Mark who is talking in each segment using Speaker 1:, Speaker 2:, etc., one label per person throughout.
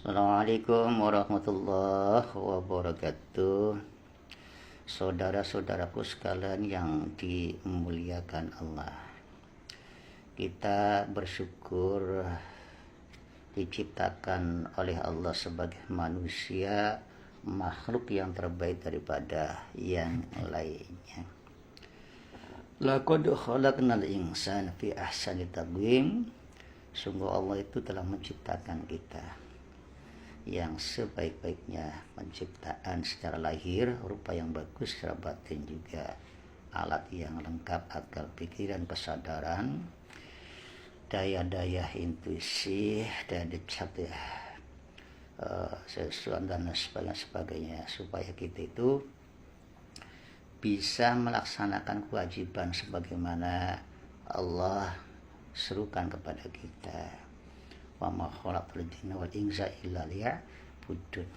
Speaker 1: Assalamualaikum warahmatullahi wabarakatuh. Saudara-saudaraku sekalian yang dimuliakan Allah, kita bersyukur diciptakan oleh Allah sebagai manusia, makhluk yang terbaik daripada yang lainnya. Laqad khalaqnal insana fi ahsani taqwim. Sungguh Allah itu telah menciptakan kita yang sebaik-baiknya penciptaan secara lahir, rupa yang bagus secara batin juga, alat yang lengkap, akal, pikiran, kesadaran, daya-daya intuisi, daya decat sesuatu dan sebagainya, supaya kita itu bisa melaksanakan kewajiban sebagaimana Allah serukan kepada kita. Wa ma khalaqtul jinna wal insa illa liya'budun.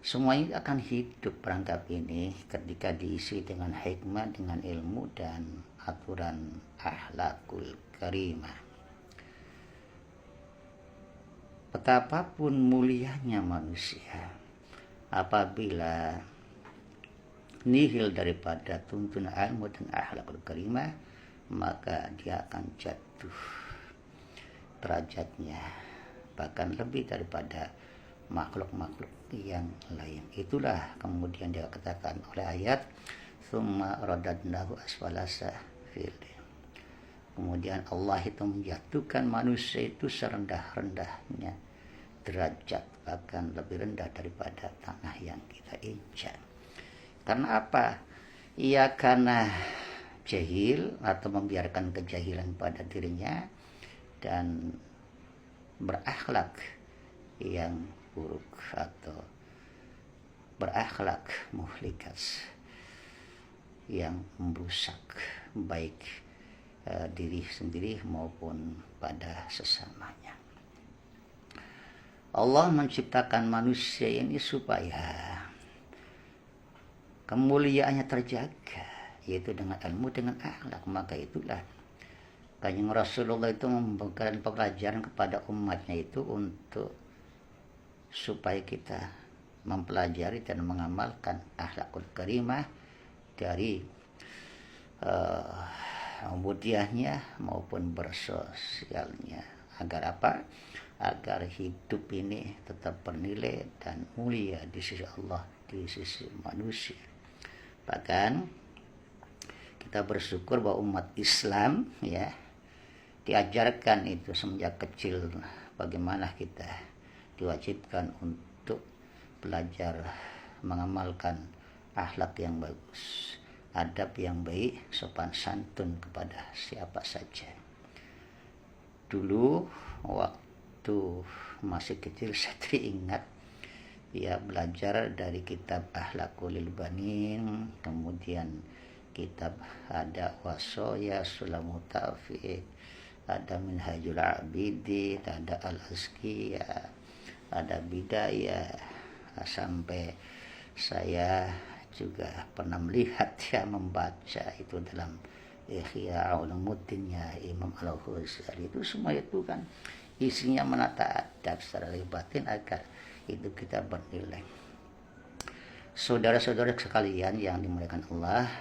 Speaker 1: Semuanya akan hidup perangkap ini ketika diisi dengan hikmah, dengan ilmu dan aturan akhlakul karimah. Betapapun mulianya manusia, apabila nihil daripada tuntunan ilmu dan akhlakul karimah, maka dia akan jatuh derajatnya bahkan lebih daripada makhluk-makhluk yang lain. Itulah kemudian dia katakan oleh ayat tsumma radadnahu asfala safilin. Kemudian Allah itu menjatuhkan manusia itu serendah-rendahnya derajat, bahkan lebih rendah daripada tanah yang kita injak. Karena apa? Ia karena jahil atau membiarkan kejahilan pada dirinya dan berakhlak yang buruk atau berakhlak muhlikas yang merusak baik diri sendiri maupun pada sesamanya. Allah menciptakan manusia ini supaya kemuliaannya terjaga, yaitu dengan ilmu, dengan akhlak. Maka itulah Kanjeng Rasulullah itu memberikan pelajaran kepada umatnya itu untuk supaya kita mempelajari dan mengamalkan akhlakul karimah dari ubudiahnya maupun bersosialnya. Agar apa? Agar hidup ini tetap bernilai dan mulia di sisi Allah, di sisi manusia. Bahkan kita bersyukur bahwa umat Islam diajarkan itu semenjak kecil bagaimana kita diwajibkan untuk belajar mengamalkan akhlak yang bagus, adab yang baik, sopan santun kepada siapa saja. Dulu waktu masih kecil saya teringat belajar dari kitab Akhlaqul Banin, kemudian kitab ada Wasoya Sulamut Taufiq, ada Minhajul Abidin, ada Al-Azkiyah, ada Bidayah, sampai saya juga pernah melihat membaca itu dalam Ihya Ulumuddinnya Imam Al-Ghazali. Itu semua itu kan isinya menata adab secara batin agar itu kita bernilai. Saudara-saudara sekalian yang dimuliakan Allah,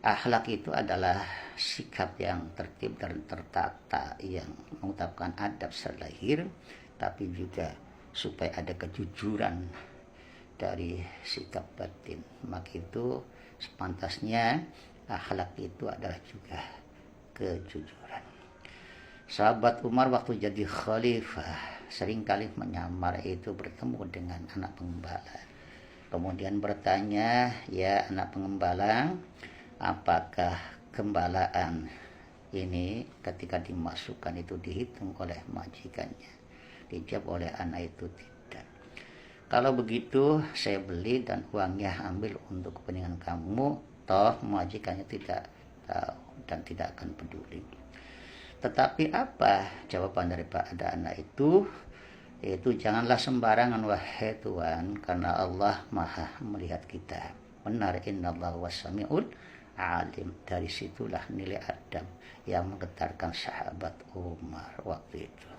Speaker 1: akhlak itu adalah sikap yang tertib dan tertata, yang mengutamakan adab secara lahir, tapi juga supaya ada kejujuran dari sikap batin. Maka itu sepantasnya akhlak itu adalah juga kejujuran. Sahabat Umar waktu jadi khalifah seringkali menyamar itu bertemu dengan anak pengembala. Kemudian bertanya, "Ya anak pengembala, apakah gembalaan ini ketika dimasukkan itu dihitung oleh majikannya?" Dijawab oleh anak itu, "Tidak." "Kalau begitu saya beli dan uangnya ambil untuk kepentingan kamu, toh majikannya tidak tahu dan tidak akan peduli." Tetapi apa jawaban daripada anak itu? Yaitu, "Janganlah sembarangan wahai Tuhan, karena Allah Maha melihat kita." Benar, innallaha wasami'ul alim. Dari situlah nilai adab yang menggetarkan sahabat Umar waktu itu.